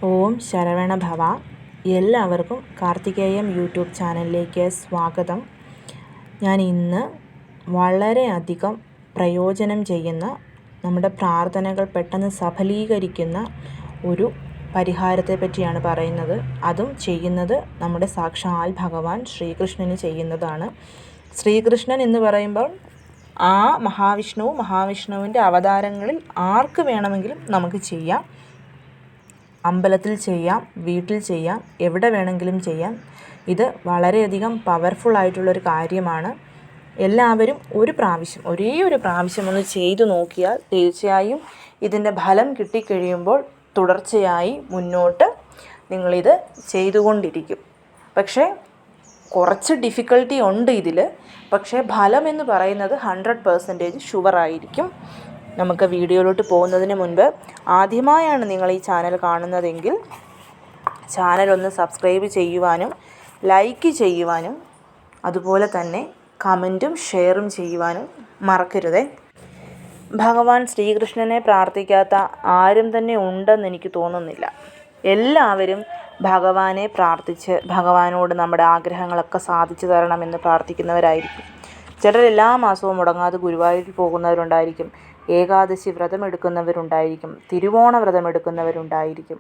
ഓം ശരവണ ഭവ. എല്ലാവർക്കും കാർത്തികേയം യൂട്യൂബ് ചാനലിലേക്ക് സ്വാഗതം. ഞാൻ ഇന്ന് വളരെയധികം പ്രയോജനം ചെയ്യുന്ന, നമ്മുടെ പ്രാർത്ഥനകൾ പെട്ടെന്ന് സഫലീകരിക്കുന്ന ഒരു പരിഹാരത്തെ പറ്റിയാണ് പറയുന്നത്. അതും ചെയ്യുന്നത് നമ്മുടെ സാക്ഷാൽ ഭഗവാൻ ശ്രീകൃഷ്ണന് ചെയ്യുന്നതാണ്. ശ്രീകൃഷ്ണൻ എന്ന് പറയുമ്പോൾ ആ മഹാവിഷ്ണുവിൻ്റെ അവതാരങ്ങളിൽ ആർക്ക് വേണമെങ്കിലും നമുക്ക് ചെയ്യാം. അമ്പലത്തിൽ ചെയ്യാം, വീട്ടിൽ ചെയ്യാം, എവിടെ വേണമെങ്കിലും ചെയ്യാം. ഇത് വളരെയധികം പവർഫുൾ ആയിട്ടുള്ളൊരു കാര്യമാണ്. എല്ലാവരും ഒരേ ഒരു പ്രാവശ്യം ഒന്ന് ചെയ്തു നോക്കിയാൽ തീർച്ചയായും ഇതിൻ്റെ ഫലം കിട്ടിക്കഴിയുമ്പോൾ തുടർച്ചയായി മുന്നോട്ട് നിങ്ങളിത് ചെയ്തുകൊണ്ടിരിക്കും. പക്ഷേ കുറച്ച് ഡിഫിക്കൽട്ടി ഉണ്ട് ഇതിൽ. പക്ഷേ ഫലം എന്ന് പറയുന്നത് 100% ഷുവറായിരിക്കും. നമുക്ക് വീഡിയോയിലോട്ട് പോകുന്നതിന് മുൻപ് ആദ്യമായാണ് നിങ്ങൾ ഈ ചാനൽ കാണുന്നതെങ്കിൽ ചാനൽ ഒന്ന് സബ്സ്ക്രൈബ് ചെയ്യുവാനും ലൈക്ക് ചെയ്യുവാനും അതുപോലെ തന്നെ കമൻറ്റും ഷെയറും ചെയ്യുവാനും മറക്കരുതേ. ഭഗവാൻ ശ്രീകൃഷ്ണനെ പ്രാർത്ഥിക്കാത്ത ആരും തന്നെ ഉണ്ടെന്ന് എനിക്ക് തോന്നുന്നില്ല. എല്ലാവരും ഭഗവാനെ പ്രാർത്ഥിച്ച് ഭഗവാനോട് നമ്മുടെ ആഗ്രഹങ്ങളൊക്കെ സാധിച്ചു തരണമെന്ന് പ്രാർത്ഥിക്കുന്നവരായിരിക്കും. ചിലർ എല്ലാ മാസവും മുടങ്ങാതെ ഗുരുവായൂരിൽ പോകുന്നവരുണ്ടായിരിക്കും, ഏകാദശി വ്രതമെടുക്കുന്നവരുണ്ടായിരിക്കും, തിരുവോണ വ്രതമെടുക്കുന്നവരുണ്ടായിരിക്കും.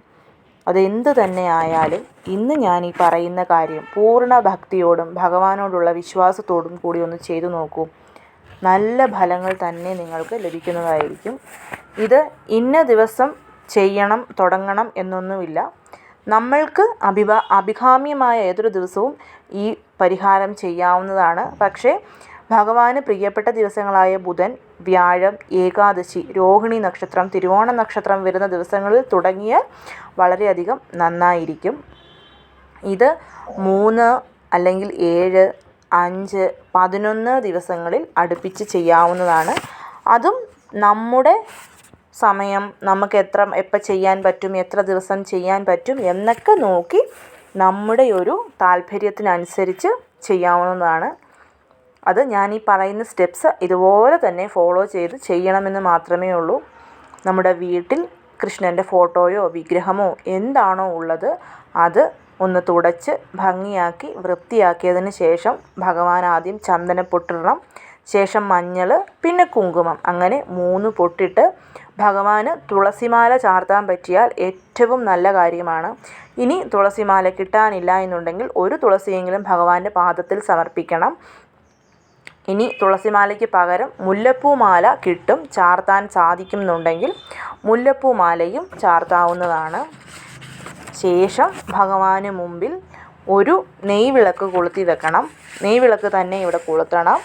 അതെന്ത് തന്നെ ആയാലും ഇന്ന് ഞാൻ ഈ പറയുന്ന കാര്യം പൂർണ്ണ ഭക്തിയോടും ഭഗവാനോടുള്ള വിശ്വാസത്തോടും കൂടി ഒന്ന് ചെയ്തു നോക്കൂ. നല്ല ഫലങ്ങൾ തന്നെ നിങ്ങൾക്ക് ലഭിക്കുന്നതായിരിക്കും. ഇത് ഇന്ന ദിവസം ചെയ്യണം, തുടങ്ങണം എന്നൊന്നുമില്ല. നമ്മൾക്ക് അഭികാമ്യമായ ഏതൊരു ദിവസവും ഈ പരിഹാരം ചെയ്യാവുന്നതാണ്. പക്ഷേ ഭഗവാന് പ്രിയപ്പെട്ട ദിവസങ്ങളായ ബുധൻ, വ്യാഴം, ഏകാദശി, രോഹിണി നക്ഷത്രം, തിരുവോണ നക്ഷത്രം വരുന്ന ദിവസങ്ങളിൽ തുടങ്ങിയാൽ വളരെയധികം നന്നായിരിക്കും. ഇത് 3 അല്ലെങ്കിൽ 7, 5, 11 ദിവസങ്ങളിൽ അടുപ്പിച്ച് ചെയ്യാവുന്നതാണ്. അതും നമ്മുടെ സമയം, നമുക്ക് എപ്പോൾ ചെയ്യാൻ പറ്റും, എത്ര ദിവസം ചെയ്യാൻ പറ്റും എന്നൊക്കെ നോക്കി നമ്മുടെ ഒരു താല്പര്യത്തിനനുസരിച്ച് ചെയ്യാവുന്നതാണ്. അത് ഞാൻ ഈ പറയുന്ന സ്റ്റെപ്സ് ഇതുപോലെ തന്നെ ഫോളോ ചെയ്ത് ചെയ്യണമെന്ന് മാത്രമേ ഉള്ളൂ. നമ്മുടെ വീട്ടിൽ കൃഷ്ണൻ്റെ ഫോട്ടോയോ വിഗ്രഹമോ എന്താണോ ഉള്ളത് അത് ഒന്ന് തുടച്ച് ഭംഗിയാക്കി വൃത്തിയാക്കിയതിന് ശേഷം ഭഗവാൻ ആദ്യം ചന്ദനപ്പൊട്ടിടണം, ശേഷം മഞ്ഞൾ, പിന്നെ കുങ്കുമം, അങ്ങനെ 3 പൊട്ടിട്ട് ഭഗവാന് തുളസിമാല ചാർത്താൻ പറ്റിയാൽ ഏറ്റവും നല്ല കാര്യമാണ്. ഇനി തുളസിമാല കിട്ടാനില്ല എന്നുണ്ടെങ്കിൽ ഒരു തുളസിയെങ്കിലും ഭഗവാന്റെ പാദത്തിൽ സമർപ്പിക്കണം. ഇനി തുളസിമാലയ്ക്ക് പകരം മുല്ലപ്പൂമാല കിട്ടും, ചാർത്താൻ സാധിക്കുന്നുണ്ടെങ്കിൽ മുല്ലപ്പൂമാലയും ചാർത്താവുന്നതാണ്. ശേഷം ഭഗവാന് മുമ്പിൽ ഒരു നെയ്വിളക്ക് കൊളുത്തി വെക്കണം. നെയ്വിളക്ക് തന്നെ ഇവിടെ കൊളുത്തണം.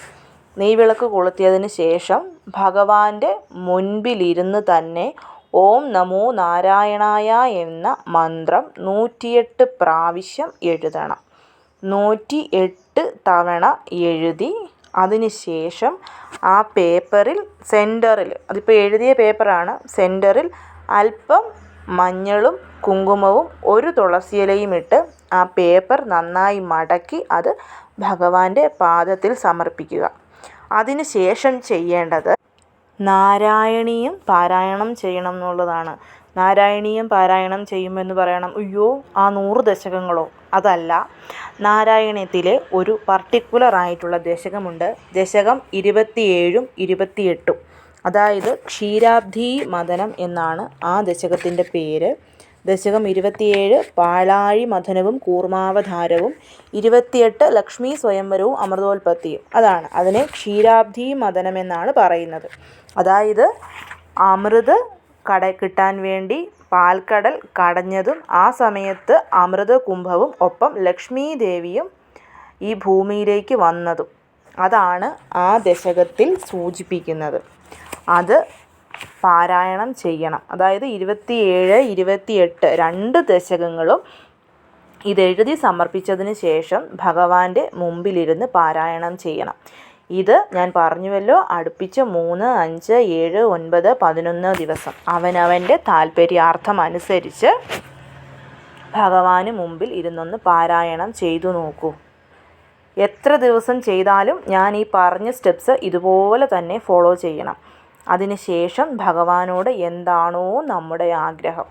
നെയ്വിളക്ക് കൊളുത്തിയതിന് ശേഷം ഭഗവാന്റെ മുൻപിലിരുന്ന് തന്നെ ഓം നമോ നാരായണായ എന്ന മന്ത്രം 108 പ്രാവശ്യം എഴുതണം. 108 തവണ എഴുതി അതിനുശേഷം ആ പേപ്പറിൽ സെൻറ്ററിൽ, അതിപ്പോൾ എഴുതിയ പേപ്പറാണ്, സെൻറ്ററിൽ അല്പം മഞ്ഞളും കുങ്കുമവും ഒരു തുളസിയിലയും ഇട്ട് ആ പേപ്പർ നന്നായി മടക്കി അത് ഭഗവാന്റെ പാദത്തിൽ സമർപ്പിക്കുക. അതിന് ശേഷം ചെയ്യേണ്ടത് നാരായണീയം പാരായണം ചെയ്യണം എന്നുള്ളതാണ്. നാരായണീയം പാരായണം ചെയ്യുമെന്ന് പറയണം, അയ്യോ ആ 100 ദശകങ്ങളോ? അതല്ല, നാരായണീയത്തിലെ ഒരു പർട്ടിക്കുലർ ആയിട്ടുള്ള ദശകമുണ്ട്. ദശകം 27ഉം 28ഉം. അതായത് ക്ഷീരാബ്ധി മദനം എന്നാണ് ആ ദശകത്തിൻ്റെ പേര്. ദശകം 27 പാലാഴി മഥനവും കൂർമാവതാരവും, 28 ലക്ഷ്മി സ്വയംവരവും അമൃതോൽപത്തിയും. അതാണ് അതിനെ ക്ഷീരാബ്ധി മദനം എന്നാണ് പറയുന്നത്. അതായത് അമൃത് കിട്ടാൻ വേണ്ടി പാൽക്കടൽ കടഞ്ഞതും ആ സമയത്ത് അമൃത കുംഭവും ഒപ്പം ലക്ഷ്മി ദേവിയും ഈ ഭൂമിയിലേക്ക് വന്നതും അതാണ് ആ ദശകത്തിൽ സൂചിപ്പിക്കുന്നത്. അത് പാരായണം ചെയ്യണം. അതായത് 27, 28 2 ദശകങ്ങളും ഇതെഴുതി സമർപ്പിച്ചതിന് ശേഷം ഭഗവാന്റെ മുമ്പിലിരുന്ന് പാരായണം ചെയ്യണം. ഇത് ഞാൻ പറഞ്ഞുവല്ലോ, അടുപ്പിച്ച് 3, 5, 7, 9, 11 ദിവസം അവനവൻ്റെ താല്പര്യാർത്ഥം അനുസരിച്ച് ഭഗവാന് മുമ്പിൽ ഇരുന്നൊന്ന് പാരായണം ചെയ്തു നോക്കൂ. എത്ര ദിവസം ചെയ്താലും ഞാൻ ഈ പറഞ്ഞ സ്റ്റെപ്സ് ഇതുപോലെ തന്നെ ഫോളോ ചെയ്യണം. അതിനുശേഷം ഭഗവാനോട് എന്താണോ നമ്മുടെ ആഗ്രഹം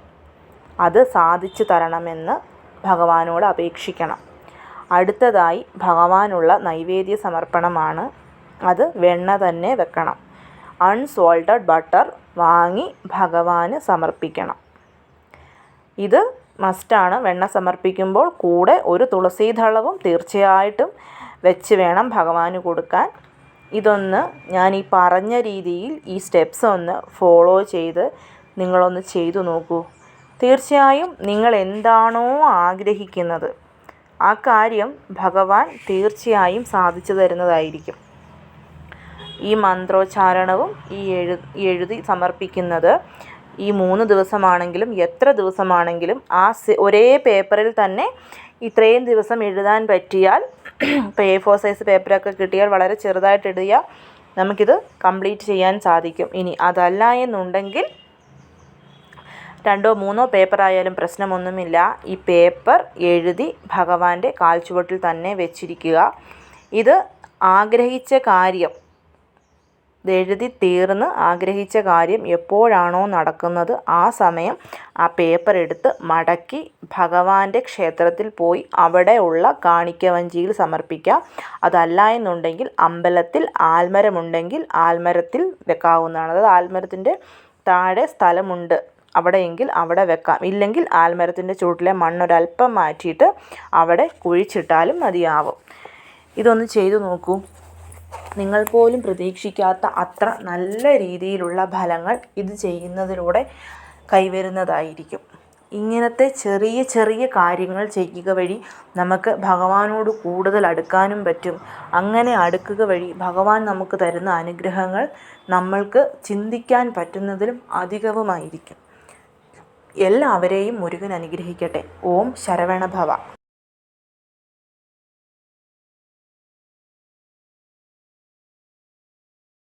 അത് സാധിച്ചു തരണമെന്ന് ഭഗവാനോട് അപേക്ഷിക്കണം. അടുത്തതായി ഭഗവാനുള്ള നൈവേദ്യ സമർപ്പണമാണ്. അത് വെണ്ണ തന്നെ വെക്കണം. അൺസോൾട്ടഡ് ബട്ടർ വാങ്ങി ഭഗവാന് സമർപ്പിക്കണം. ഇത് മസ്റ്റാണ്. വെണ്ണ സമർപ്പിക്കുമ്പോൾ കൂടെ ഒരു തുളസീദളവും തീർച്ചയായിട്ടും വെച്ച് വേണം ഭഗവാന് കൊടുക്കാൻ. ഇതൊന്ന് ഞാൻ ഈ പറഞ്ഞ രീതിയിൽ ഈ സ്റ്റെപ്സ് ഒന്ന് ഫോളോ ചെയ്ത് നിങ്ങളൊന്ന് ചെയ്തു നോക്കൂ. തീർച്ചയായും നിങ്ങൾ എന്താണോ ആഗ്രഹിക്കുന്നത് ആ കാര്യം ഭഗവാൻ തീർച്ചയായും സാധിച്ചു തരുന്നതായിരിക്കും. ഈ മന്ത്രോച്ചാരണവും ഈ എഴുതി സമർപ്പിക്കുന്നത് ഈ 3 ദിവസമാണെങ്കിലും എത്ര ദിവസമാണെങ്കിലും ഒരേ പേപ്പറിൽ തന്നെ ഇത്രയും ദിവസം എഴുതാൻ പറ്റിയാൽ, ഇപ്പോൾ A4 സൈസ് പേപ്പറൊക്കെ കിട്ടിയാൽ വളരെ ചെറുതായിട്ട് എഴുതിയാൽ നമുക്കിത് കംപ്ലീറ്റ് ചെയ്യാൻ സാധിക്കും. ഇനി അതല്ല എന്നുണ്ടെങ്കിൽ 2ഓ 3ഓ പേപ്പറായാലും പ്രശ്നമൊന്നുമില്ല. ഈ പേപ്പർ എഴുതി ഭഗവാന്റെ കാൽച്ചുവട്ടിൽ തന്നെ വെച്ചിരിക്കുക. ഇത് ആഗ്രഹിച്ച കാര്യം, ഇതെഴുതി തീർന്ന് ആഗ്രഹിച്ച കാര്യം എപ്പോഴാണോ നടക്കുന്നത് ആ സമയം ആ പേപ്പർ എടുത്ത് മടക്കി ഭഗവാന്റെ ക്ഷേത്രത്തിൽ പോയി അവിടെ ഉള്ള കാണിക്കവഞ്ചിയിൽ സമർപ്പിക്കാം. അതല്ല എന്നുണ്ടെങ്കിൽ അമ്പലത്തിൽ ആൽമരമുണ്ടെങ്കിൽ ആൽമരത്തിൽ വെക്കാവുന്നതാണ്. അതായത് ആൽമരത്തിൻ്റെ താഴെ സ്ഥലമുണ്ട് അവിടെയെങ്കിൽ അവിടെ വെക്കാം. ഇല്ലെങ്കിൽ ആൽമരത്തിൻ്റെ ചുവട്ടിലെ മണ്ണൊരൽപ്പം മാറ്റിയിട്ട് അവിടെ കുഴിച്ചിട്ടാലും മതിയാവും. ഇതൊന്ന് ചെയ്തു നോക്കൂ. നിങ്ങൾ പോലും പ്രതീക്ഷിക്കാത്ത അത്ര നല്ല രീതിയിലുള്ള ഫലങ്ങൾ ഇത് ചെയ്യുന്നതിലൂടെ കൈവരുന്നതായിരിക്കും. ഇങ്ങനത്തെ ചെറിയ ചെറിയ കാര്യങ്ങൾ ചെയ്യുക വഴി നമുക്ക് ഭഗവാനോട് കൂടുതൽ അടുക്കാനും പറ്റും. അങ്ങനെ അടുക്കുക വഴി ഭഗവാൻ നമുക്ക് തരുന്ന അനുഗ്രഹങ്ങൾ നമ്മൾക്ക് ചിന്തിക്കാൻ പറ്റുന്നതിലും അധികവുമായിരിക്കും. എല്ലാവരെയും മുരുകൻ അനുഗ്രഹിക്കട്ടെ. ഓം ശരവണഭവ.